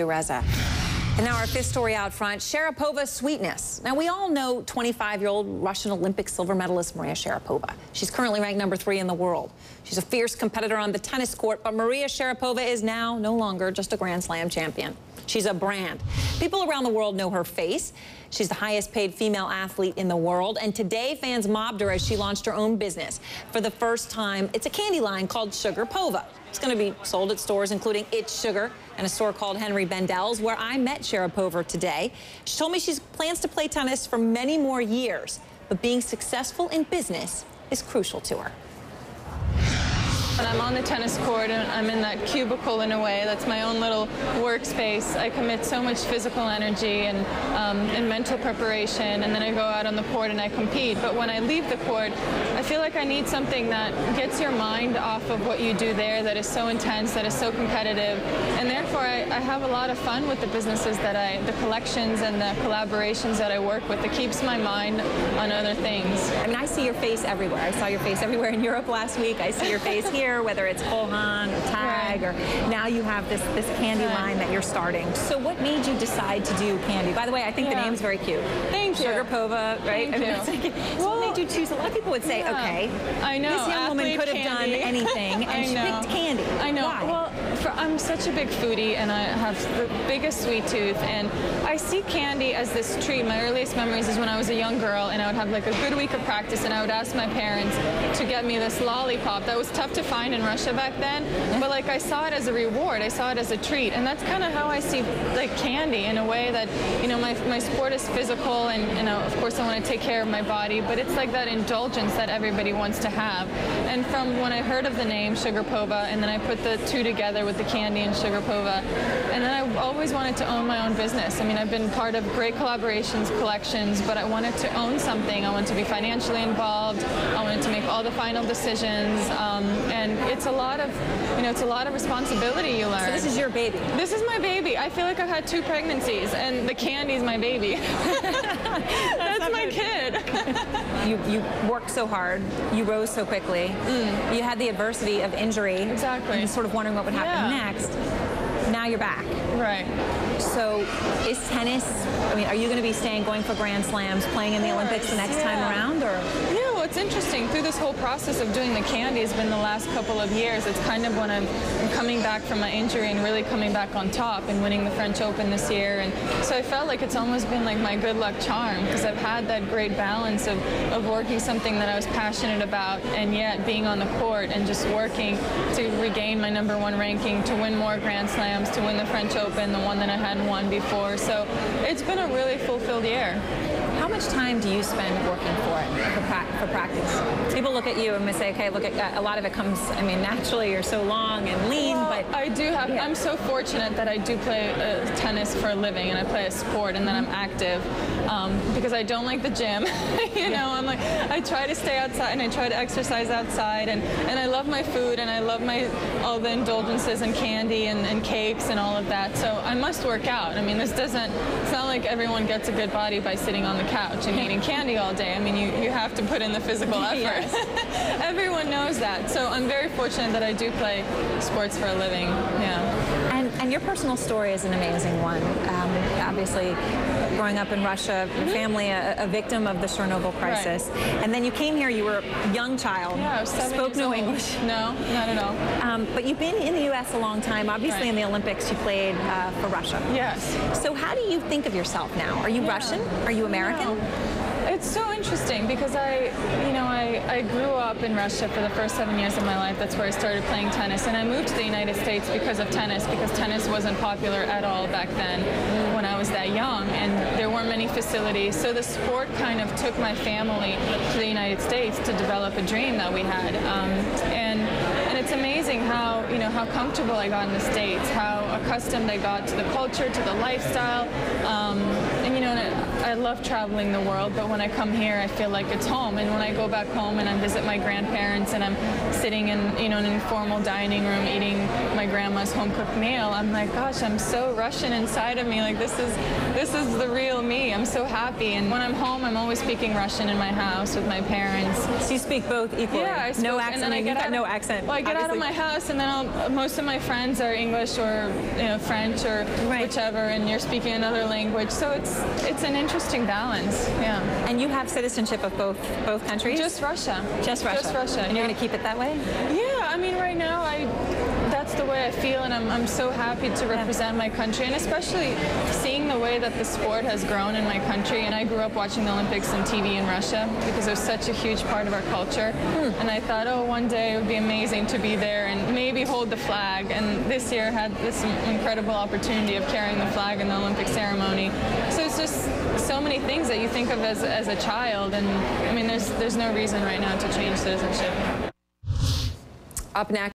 Reza. And now our fifth story out front, Sharapova's sweetness. Now, we all know 25-year-old Russian Olympic silver medalist Maria Sharapova. She's currently ranked #3 in the world. She's a fierce competitor on the tennis court, but Maria Sharapova is now no longer just a Grand Slam champion. She's a brand. People around the world know her face. She's the highest paid female athlete in the world, and today fans mobbed her as she launched her own business. For the first time, it's a candy line called Sugarpova. It's going to be sold at stores including It's Sugar and a store called Henry Bendel's, where I met Sharapova today. She told me she plans to play tennis for many more years, but being successful in business is crucial to her. When I'm on the tennis court and I'm in that cubicle in a way, that's my own little workspace, I commit so much physical energy and mental preparation, and then I go out on the court and I compete. But when I leave the court, I feel like I need something that gets your mind off of what you do there, that is so intense, that is so competitive, and therefore I have a lot of fun with the businesses that the collections and the collaborations that I work with. It keeps my mind on other things. I mean, I see your face everywhere. I saw your face everywhere in Europe last week. I see your face here, whether it's Kohan or Tag, or now you have this candy line that you're starting. So what made you decide to do candy? By the way, I think the name's very cute. Thank you. Sugarpova, right? Thank you. So what made you choose? A lot of people would say, okay, I know, this young woman could have done anything, and she picked candy. I know. Why? Well, I'm such a big foodie, and I have the biggest sweet tooth, and I see candy as this treat. My earliest memories is when I was a young girl, and I would have like a good week of practice, and I would ask my parents to get me this lollipop that was tough to find in Russia back then, but like I saw it as a reward, I saw it as a treat, and that's kind of how I see like candy, in a way that, you know, my sport is physical, and you know, of course I want to take care of my body, but it's like that indulgence that everybody wants to have. And from when I heard of the name Sugarpova, and then I put the two together with the candy and Sugarpova, and then I always wanted to own my own business. I mean, I've been part of great collaborations, collections, but I wanted to own something. I wanted to be financially involved. I wanted to make all the final decisions, and it's a lot of, you know, it's a lot of responsibility you learn. So this is your baby. This is my baby. I feel like I've had 2 pregnancies, and the candy's my baby. That's my kid. You worked so hard. You rose so quickly. You had the adversity of injury. Exactly. And sort of wondering what would happen next. Now you're back. Right. So is tennis, I mean, are you going to be going for Grand Slams, playing in the Olympics the next time around? Or? Yeah, well, it's interesting. Through this whole process of doing the candy has been the last couple of years. It's kind of when I'm coming back from my injury and really coming back on top and winning the French Open this year. And so I felt like it's almost been like my good luck charm, because I've had that great balance of working something that I was passionate about, and yet being on the court and just working to regain my #1 ranking, to win more Grand Slams, to win the French Open, the one that I hadn't won before. So it's been a really fulfilled year. How much time do you spend working for it, for practice? People look at you and say, okay, look at a lot of it comes, I mean, naturally you're so long and lean, well, but... I do have, I'm so fortunate that I do play tennis for a living, and I play a sport, and then I'm active, because I don't like the gym. You know, I'm like, I try to stay outside, and I try to exercise outside, and I love my food, and I love all the indulgences and candy and cakes and all of that, so I must work out. I mean, it's not like everyone gets a good body by sitting on the couch and eating candy all day. I mean, you have to put in the physical effort. Everyone knows that. So I'm very fortunate that I do play sports for a living. Yeah. And your personal story is an amazing one. Obviously, growing up in Russia, your family a victim of the Chernobyl crisis, and then you came here. You were a young child. Yeah, I was 7 spoke years no old. English. No, not at all. But you've been in the U.S. a long time. Obviously, in the Olympics, you played for Russia. Yes. So how do you think of yourself now? Are you Russian? Are you American? No. It's so interesting, because I grew up in Russia for the first 7 years of my life. That's where I started playing tennis, and I moved to the United States because of tennis, because tennis wasn't popular at all back then when I was that young, and there weren't many facilities. So the sport kind of took my family to the United States to develop a dream that we had, and it's amazing how how comfortable I got in the States, how accustomed I got to the culture, to the lifestyle, and I love traveling the world, but when I come here, I feel like it's home. And when I go back home and I visit my grandparents and I'm sitting in, an informal dining room eating my grandma's home-cooked meal, I'm like, gosh, I'm so Russian inside of me. Like, this is the real me. I'm so happy. And when I'm home, I'm always speaking Russian in my house with my parents. So you speak both equally? Yeah, I speak. No accent. And then You've got no accent. Well, I get out of my house, and then most of my friends are English or French or whichever, and you're speaking another language. So it's an interesting balance. Yeah. And you have citizenship of both countries? Just Russia. Just Russia. Just Russia. And you're going to keep it that way? Yeah. I mean, right now that's the way I feel, and I'm so happy to represent my country, and especially seeing the way that the sport has grown in my country. And I grew up watching the Olympics on TV in Russia because it was such a huge part of our culture. And I thought, oh, one day it would be amazing to be there and maybe hold the flag. And this year I had this incredible opportunity of carrying the flag in the Olympic ceremony. So it's just so many things that you think of as a child, and I mean, there's no reason right now to change citizenship. Up next.